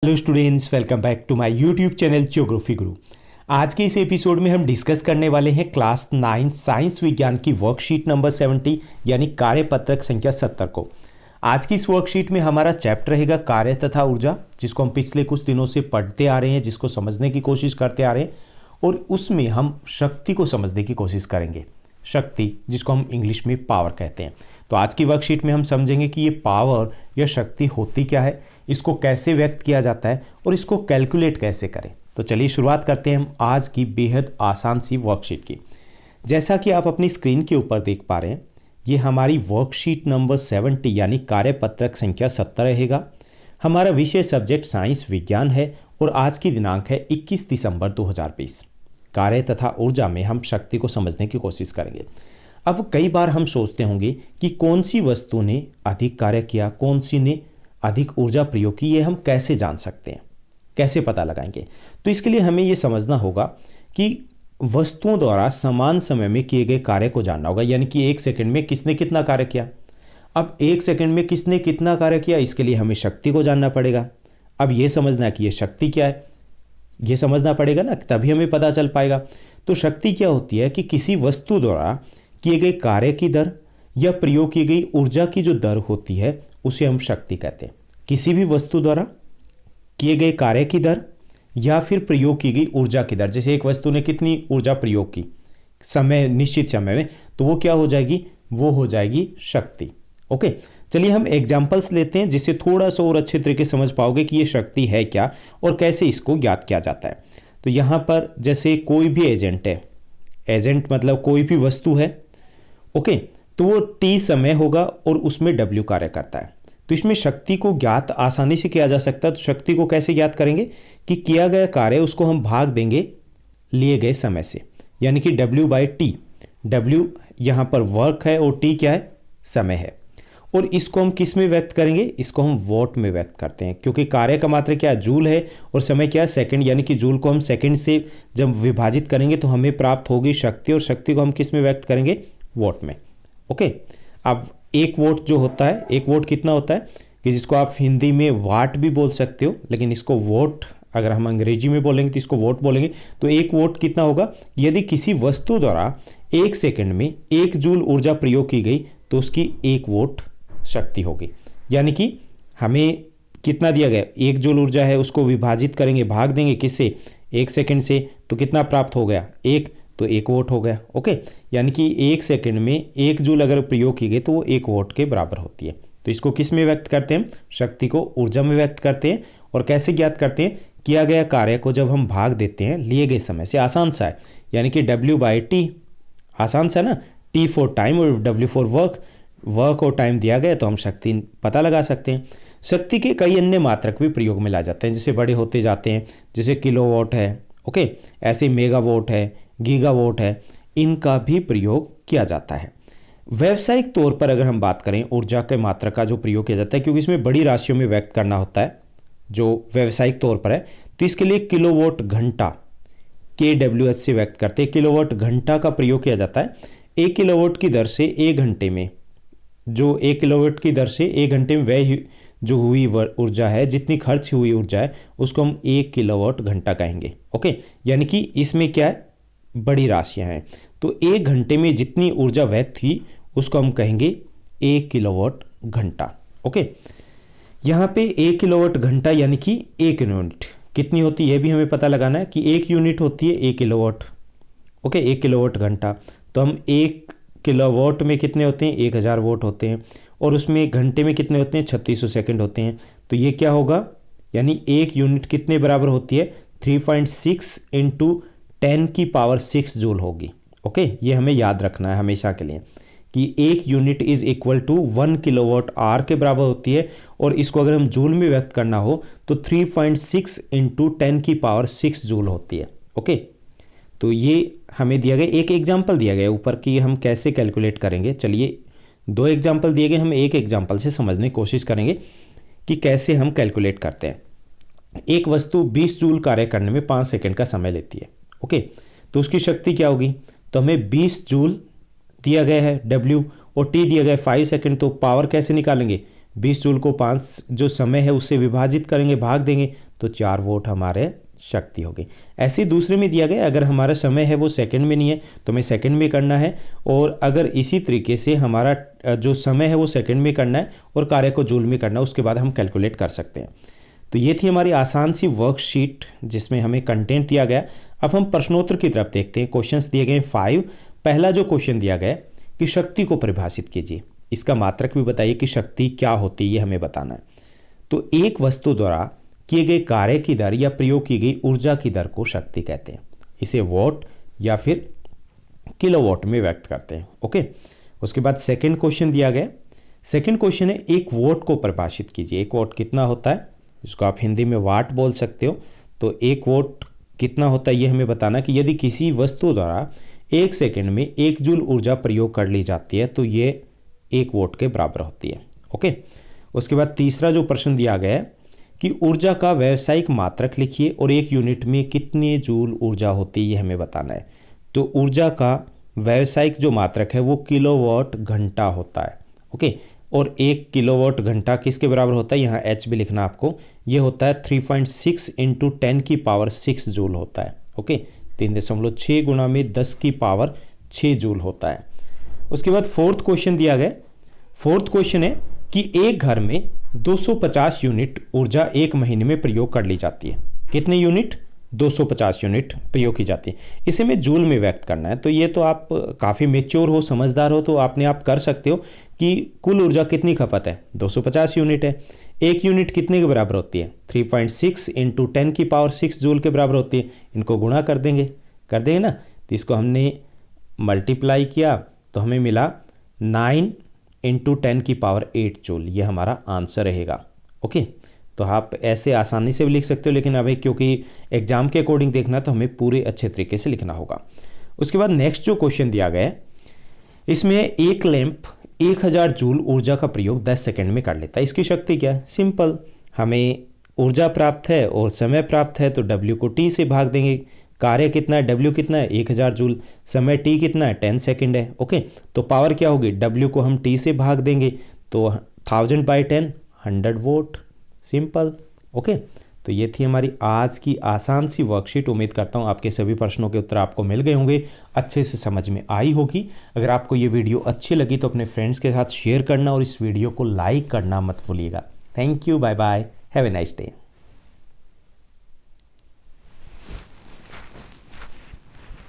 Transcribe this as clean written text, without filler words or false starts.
Hello students, welcome back to my YouTube channel geography guru. आज के इस एपिसोड में हम डिस्कस करने वाले हैं क्लास 9 साइंस विज्ञान की वर्कशीट नंबर 70 यानी कार्यपत्रक संख्या 70 को। आज की इस वर्कशीट में हमारा चैप्टर रहेगा कार्य तथा ऊर्जा, जिसको हम पिछले कुछ दिनों से पढ़ते आ रहे हैं, जिसको समझने की कोशिश करते आ रहे हैं, और उसमें हम शक्ति को समझने की कोशिश करेंगे। शक्ति, जिसको हम इंग्लिश में पावर कहते हैं। तो आज की वर्कशीट में हम समझेंगे कि ये पावर या शक्ति होती क्या है, इसको कैसे व्यक्त किया जाता है और इसको कैलकुलेट कैसे करें। तो चलिए शुरुआत करते हैं हम आज की बेहद आसान सी वर्कशीट की। जैसा कि आप अपनी स्क्रीन के ऊपर देख पा रहे हैं, ये हमारी वर्कशीट नंबर 70 यानी कार्यपत्रक संख्या 70 रहेगा। हमारा विषय सब्जेक्ट साइंस विज्ञान है और आज की दिनांक है 21 दिसंबर 2020। कार्य तथा ऊर्जा में हम शक्ति को समझने की कोशिश करेंगे। अब कई बार हम सोचते होंगे कि कौन सी वस्तु ने अधिक कार्य किया, कौन सी ने अधिक ऊर्जा प्रयोग की, ये हम कैसे जान सकते हैं, कैसे पता लगाएंगे। तो इसके लिए हमें ये समझना होगा कि वस्तुओं द्वारा समान समय में किए गए कार्य को जानना होगा, यानी कि एक सेकंड में किसने कितना कार्य किया। अब एक सेकंड में किसने कितना कार्य किया, इसके लिए हमें शक्ति को जानना पड़ेगा। अब ये समझना है कि ये शक्ति क्या है, ये समझना पड़ेगा ना, तभी हमें पता चल पाएगा। तो शक्ति क्या होती है कि किसी वस्तु द्वारा किए गए कार्य की दर या प्रयोग की गई ऊर्जा की जो दर होती है उसे हम शक्ति कहते हैं। किसी भी वस्तु द्वारा किए गए कार्य की दर या फिर प्रयोग की गई ऊर्जा की दर, जैसे एक वस्तु ने कितनी ऊर्जा प्रयोग की समय, निश्चित समय में, तो वो क्या हो जाएगी, वो हो जाएगी शक्ति। ओके, चलिए हम एग्जाम्पल्स लेते हैं जिससे थोड़ा सा और अच्छे तरीके से समझ पाओगे कि ये शक्ति है क्या और कैसे इसको ज्ञात किया जाता है। तो यहाँ पर जैसे कोई भी एजेंट है, एजेंट मतलब कोई भी वस्तु है, ओके, तो वो टी समय होगा और उसमें डब्ल्यू कार्य करता है। तो इसमें शक्ति को ज्ञात आसानी से किया जा सकता है। तो शक्ति को कैसे ज्ञात करेंगे कि किया गया कार्य उसको हम भाग देंगे लिए गए समय से, यानी कि डब्ल्यू बाई टी। डब्ल्यू यहाँ पर वर्क है और टी क्या है, समय है। और इसको हम किस में व्यक्त करेंगे, इसको हम वॉट में व्यक्त करते हैं, क्योंकि कार्य का मात्रा क्या है, जूल है, और समय क्या है, सेकंड, यानी कि जूल को हम सेकंड से जब विभाजित करेंगे तो हमें प्राप्त होगी शक्ति, और शक्ति को हम किस में व्यक्त करेंगे, वॉट में। ओके, अब एक वोट जो होता है, एक वोट कितना होता है कि जिसको आप हिंदी में वाट भी बोल सकते हो, लेकिन इसको वोट अगर हम अंग्रेजी में बोलेंगे तो इसको वोट बोलेंगे। तो एक वोट कितना होगा, यदि किसी वस्तु द्वारा एक सेकंड में 1 जूल ऊर्जा प्रयोग की गई तो उसकी 1 वोट शक्ति होगी। यानी कि हमें कितना दिया गया, 1 जूल ऊर्जा है, उसको विभाजित करेंगे, भाग देंगे किससे, 1 सेकंड से, तो कितना प्राप्त हो गया, 1, तो 1 वोट हो गया। ओके, यानी कि 1 सेकंड में 1 जूल अगर प्रयोग की गई तो वो 1 वोट के बराबर होती है। तो इसको किस में व्यक्त करते हैं, शक्ति को ऊर्जा में व्यक्त करते हैं। और कैसे ज्ञात करते हैं, किया गया कार्य को जब हम भाग देते हैं लिए गए समय से, आसान सा है, यानी कि डब्ल्यू बाई टी, आसान सा ना, टी फॉर टाइम और डब्ल्यू फॉर वर्क, वर्क और टाइम दिया गया तो हम शक्ति पता लगा सकते हैं। शक्ति के कई अन्य मात्रक भी प्रयोग में ला जाते हैं, जैसे बड़े होते जाते हैं, जैसे किलोवाट है, ओके, ऐसे मेगावाट है, गीगावाट है, इनका भी प्रयोग किया जाता है। व्यावसायिक तौर पर अगर हम बात करें ऊर्जा के मात्रा का जो प्रयोग किया जाता है, क्योंकि इसमें बड़ी राशियों में व्यक्त करना होता है जो व्यावसायिक तौर पर है, तो इसके लिए किलोवाट घंटा KWH से व्यक्त करते हैं। किलोवाट घंटा का प्रयोग किया जाता है। 1 किलोवाट की दर से 1 घंटे में, जो 1 किलोवाट की दर से 1 घंटे में व्यय जो हुई ऊर्जा है, जितनी खर्च हुई ऊर्जा है, उसको हम 1 किलोवाट घंटा कहेंगे। ओके, यानी कि इसमें क्या है, बड़ी राशियां हैं, तो 1 घंटे में जितनी ऊर्जा व्यक्त हुई उसको हम कहेंगे 1 किलोवाट घंटा। ओके, यहाँ पे 1 किलोवाट घंटा यानी कि 1 यूनिट कितनी होती है, ये भी हमें पता लगाना है कि 1 यूनिट होती है 1 किलोवाट। ओके, 1 किलोवाट घंटा, तो हम 1 किलोवाट में कितने होते हैं, 1000 वोट होते हैं, और उसमें एक घंटे में कितने होते हैं, 3600 सेकंड होते हैं। तो ये क्या होगा, यानी 1 यूनिट कितने बराबर होती है, 3.6 इंटू 10⁻6 जूल होगी। ओके, ये हमें याद रखना है हमेशा के लिए कि 1 unit is equal to 1 kilowatt hour के बराबर होती है, और इसको अगर हम जूल में व्यक्त करना हो तो 3.6 इंटू 10⁻6 जूल होती है। ओके, तो ये हमें दिया गया, एक एग्जाम्पल दिया गया ऊपर कि हम कैसे कैलकुलेट करेंगे। चलिए 2 एग्जाम्पल दिए गए, हम एक एग्जाम्पल से समझने की कोशिश करेंगे कि कैसे हम कैलकुलेट करते हैं। एक वस्तु 20 जूल कार्य करने में 5 सेकंड का समय लेती है। ओके, तो उसकी शक्ति क्या होगी, तो हमें 20 जूल दिया गया है W और T दिया गया है 5 सेकंड, तो पावर कैसे निकालेंगे, 20 जूल को 5 जो समय है उससे विभाजित करेंगे, भाग देंगे तो 4 वोट हमारे शक्ति होगी। ऐसे दूसरे में दिया गया अगर हमारा समय है वो सेकंड में नहीं है तो हमें सेकंड में करना है, और अगर इसी तरीके से हमारा जो समय है वो सेकंड में करना है और कार्य को जूल में करना है, उसके बाद हम कैलकुलेट कर सकते हैं। तो ये थी हमारी आसान सी वर्कशीट जिसमें हमें कंटेंट दिया गया। अब हम प्रश्नोत्तर की तरफ देखते हैं। क्वेश्चंस दिए गए 5। पहला जो क्वेश्चन दिया गया कि शक्ति को परिभाषित कीजिए, इसका मात्रक भी बताइए कि शक्ति क्या होती है, ये हमें बताना है। तो एक वस्तु द्वारा किए गए कार्य की दर या प्रयोग की गई ऊर्जा की दर को शक्ति कहते हैं। इसे वॉट या फिर किलोवाट में व्यक्त करते हैं। ओके, उसके बाद सेकंड क्वेश्चन दिया गया। सेकंड क्वेश्चन है एक वॉट को परिभाषित कीजिए। एक वॉट कितना होता है, जिसको आप हिंदी में वाट बोल सकते हो। तो एक वॉट कितना होता है ये हमें बताना कि यदि किसी वस्तु द्वारा 1 सेकंड में 1 जूल ऊर्जा प्रयोग कर ली जाती है तो ये 1 वॉट के बराबर होती है। ओके, उसके बाद तीसरा जो प्रश्न दिया गया है कि ऊर्जा का व्यावसायिक मात्रक लिखिए और 1 यूनिट में कितने जूल ऊर्जा होती है ये हमें बताना है। तो ऊर्जा का व्यावसायिक जो मात्रक है वो किलोवाट घंटा होता है। ओके, और 1 किलोवाट घंटा किसके बराबर होता है, यहाँ एच भी लिखना आपको, ये होता है 3.6 × 10⁶ जूल होता है। ओके, 3.6 गुणा में 10⁶ जूल होता है। उसके बाद फोर्थ क्वेश्चन दिया गया। फोर्थ क्वेश्चन है कि एक घर में 250 यूनिट ऊर्जा 1 महीने में प्रयोग कर ली जाती है। कितने यूनिट, 250 यूनिट प्रयोग की जाती है। इसे में जूल में व्यक्त करना है। तो ये तो आप काफ़ी मेच्योर हो, समझदार हो, तो आपने आप कर सकते हो कि कुल ऊर्जा कितनी खपत है, 250 यूनिट है। 1 यूनिट कितने के बराबर होती है, 3.6 × 10⁶ जूल के बराबर होती है। इनको गुणा कर देंगे ना, तो इसको हमने मल्टीप्लाई किया तो हमें मिला 9 × 10⁸ जूल, ये हमारा आंसर रहेगा। ओके, तो आप ऐसे आसानी से भी लिख सकते हो, लेकिन अभी क्योंकि एग्जाम के अकॉर्डिंग देखना तो हमें पूरे अच्छे तरीके से लिखना होगा। उसके बाद नेक्स्ट जो क्वेश्चन दिया गया है, इसमें एक लैंप 1000 जूल ऊर्जा का प्रयोग 10 सेकंड में कर लेता है। इसकी शक्ति क्या है, सिंपल, हमें ऊर्जा प्राप्त है और समय प्राप्त है तो W को T से भाग देंगे। कार्य कितना है, W कितना है, 1000 जूल, समय T कितना है, 10 सेकंड है। ओके, तो पावर क्या होगी, W को हम T से भाग देंगे तो 1000/10 100 वोट, सिंपल। ओके, तो ये थी हमारी आज की आसान सी वर्कशीट। उम्मीद करता हूँ आपके सभी प्रश्नों के उत्तर आपको मिल गए होंगे, अच्छे से समझ में आई होगी। अगर आपको ये वीडियो अच्छी लगी तो अपने फ्रेंड्स के साथ शेयर करना और इस वीडियो को लाइक करना मत भूलिएगा। Thank you, bye bye, have a nice day.